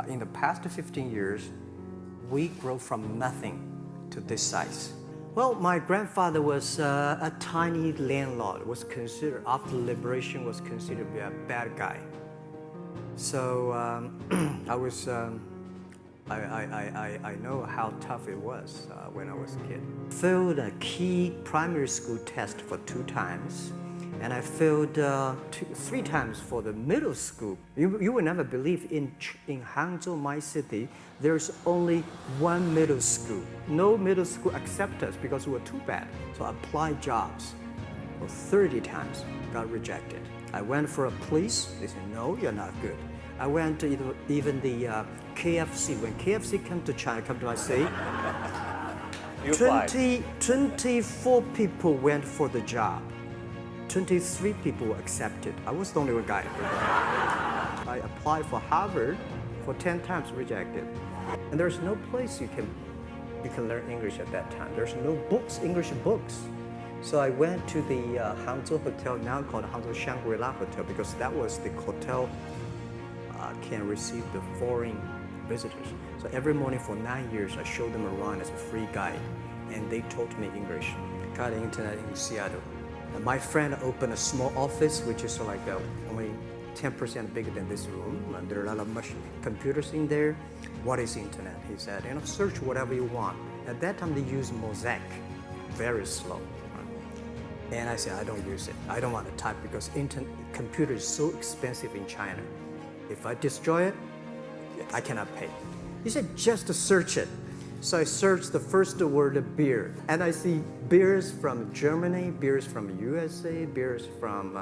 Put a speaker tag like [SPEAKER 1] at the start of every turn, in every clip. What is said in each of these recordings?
[SPEAKER 1] In the past 15 years, we grew from nothing to this size. Well, my grandfather was a tiny landlord, was considered, after liberation, was considered to be a bad guy. So I know how tough it was when I was a kid. Failed a key primary school test for 2 times, and I failed 3 times for the middle school. You will never believe in Hangzhou, my city, there's only 1 middle school. No middle school accept us because we were too bad. So I applied jobs for 30 times, got rejected. I went for a police, they said, no, you're not good. I went to even the KFC. When KFC came to China, come to my city, 24 people went for the job. 23 people were accepted. I was the only one guy. I applied for Harvard for 10 times, rejected. And there's no place you can learn English at that time. There's no books, English books. So I went to the Hangzhou Hotel, now called Hangzhou Shangri-La Hotel, because that was the hotel can receive the foreign visitors. So every morning for 9 years, I showed them around as a free guide, and they taught me English. Got the internet in Seattle. And my friend opened a small office, which is like only 10% bigger than this room. And there are a lot of computers in there. What is internet? He said, search whatever you want. At that time, they used Mosaic, very slow. And I said, I don't use it. I don't want to type because computer is so expensive in China. If I destroy it, I cannot pay. He said, just search it. So I searched the first word, beer. And I see beers from Germany, beers from USA, beers from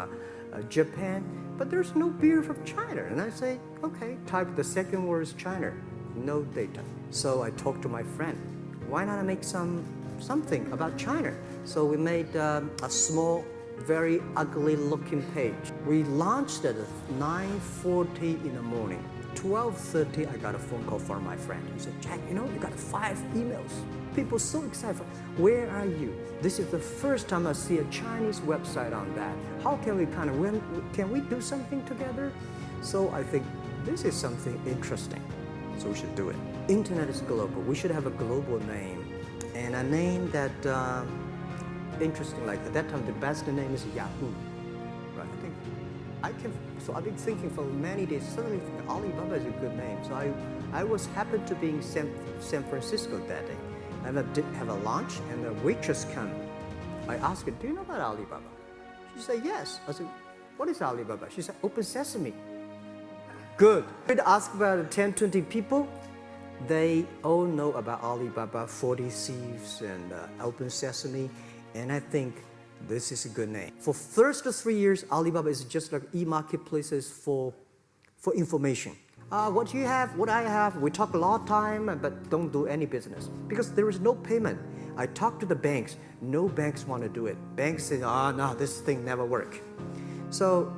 [SPEAKER 1] Japan, but there's no beer from China. And I say, okay, type the second word is China, no data. So I talked to my friend, why not make something about China? So we made a small, very ugly looking page. We launched at 9:40 in the morning. 12:30, I got a phone call from my friend. He said, Jack, you got 5 emails. People so excited. Where are you? This is the first time I see a Chinese website on that. How can we can we do something together? So I think this is something interesting. So we should do it. Internet is global. We should have a global name. And a name that, interesting, like at that time, the best name is Yahoo. Right? So I've been thinking for many days, suddenly Alibaba is a good name. So I was happened to be in San Francisco that day. I have a lunch, and the waitress came. I asked her, do you know about Alibaba? She said, yes. I said, what is Alibaba? She said, Open Sesame. Good. I asked about 10, 20 people. They all know about Alibaba, 40 Thieves, and Open Sesame. And I think this is a good name. For first 3 years, Alibaba is just like e-marketplaces for information. What do you have? What I have? We talk a lot of time, but don't do any business because there is no payment. I talked to the banks. No banks want to do it. Banks say, no, this thing never work. So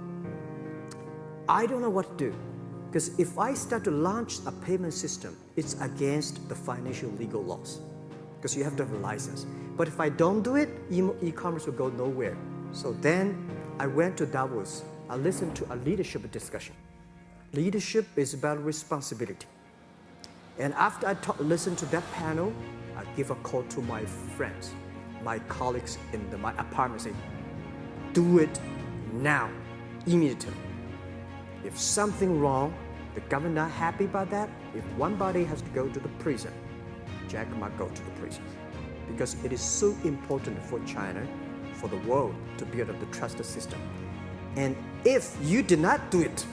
[SPEAKER 1] I don't know what to do because if I start to launch a payment system, it's against the financial legal laws because you have to have a license. But if I don't do it, e-commerce will go nowhere. So then I went to Davos. I listened to a leadership discussion. Leadership is about responsibility. And after I listened to that panel, I give a call to my friends, my colleagues in my apartment, say, do it now, immediately. If something wrong, the government not happy about that, if one body has to go to the prison, Jack Ma go to the prison. Because it is so important for China, for the world, to build up the trust system. And if you did not do it,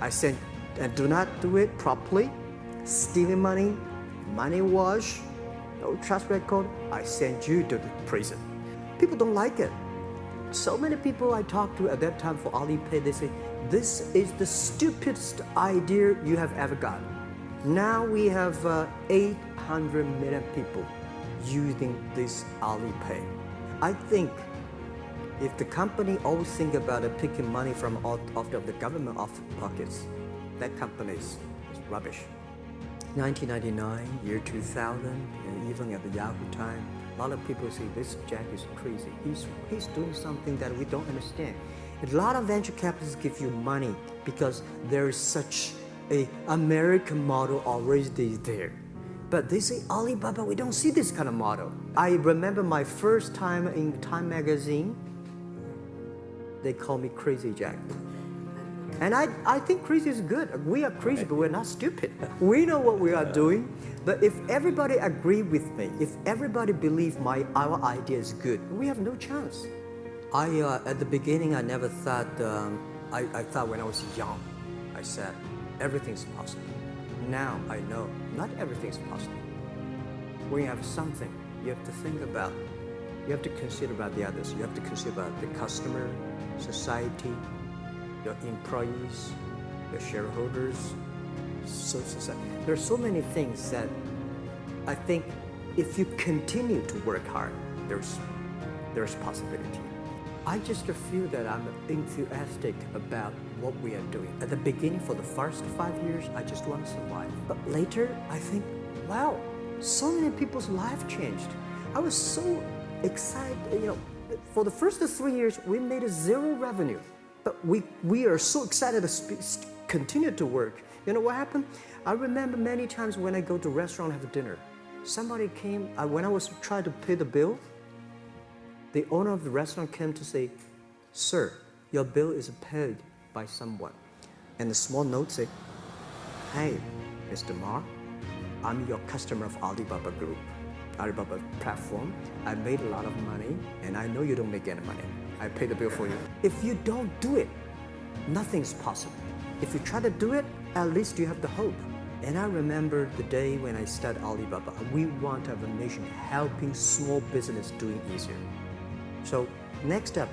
[SPEAKER 1] I said, and do not do it properly, stealing money, money wash, no trust record, I send you to the prison. People don't like it. So many people I talked to at that time for Alipay, they say, this is the stupidest idea you have ever got. Now we have 800 million people using this Alipay. I think if the company always think about picking money from out of the government pockets, that company is rubbish. 1999, year 2000, and even at the Yahoo time, a lot of people say this Jack is crazy. He's doing something that we don't understand. A lot of venture capitalists give you money because there is such a American model already there. But they say, Alibaba, we don't see this kind of model. I remember my first time in Time magazine, they call me Crazy Jack. And I think crazy is good. We are crazy, but we're not stupid. We know what we are doing. But if everybody agree with me, if everybody believe our idea is good, we have no chance. At the beginning, I never thought, I thought when I was young, I said, everything's possible. Now I know not everything's possible. When you have something, you have to think about, you have to consider about the others. You have to consider about the customer, society, your employees, your shareholders, society. There are so many things that I think if you continue to work hard, there's possibility. I just feel that I'm enthusiastic about what we are doing. At the beginning, for the first 5 years, I just want to survive. But later, I think, wow, so many people's life changed. I was so excited, for the first 3 years, we made 0 revenue. But we are so excited to continue to work. You know what happened? I remember many times when I go to restaurant and have dinner, somebody came, when I was trying to pay the bill, the owner of the restaurant came to say, sir, your bill is paid by someone. And the small note said, hey, Mr. Ma, I'm your customer of Alibaba Group, Alibaba platform. I made a lot of money, and I know you don't make any money. I pay the bill for you. If you don't do it, nothing's possible. If you try to do it, at least you have the hope. And I remember the day when I started Alibaba, we want to have a mission helping small business doing easier. So next step,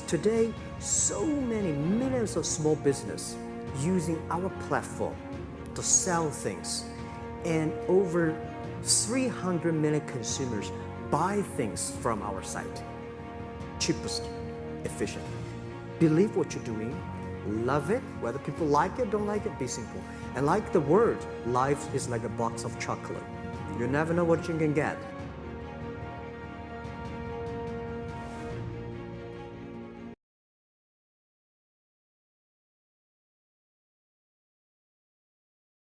[SPEAKER 1] today, so many millions of small business using our platform to sell things, and over 300 million consumers buy things from our site. Cheapest, efficient. Believe what you're doing, love it, whether people like it, don't like it, be simple. And like the word, life is like a box of chocolate. You never know what you can get.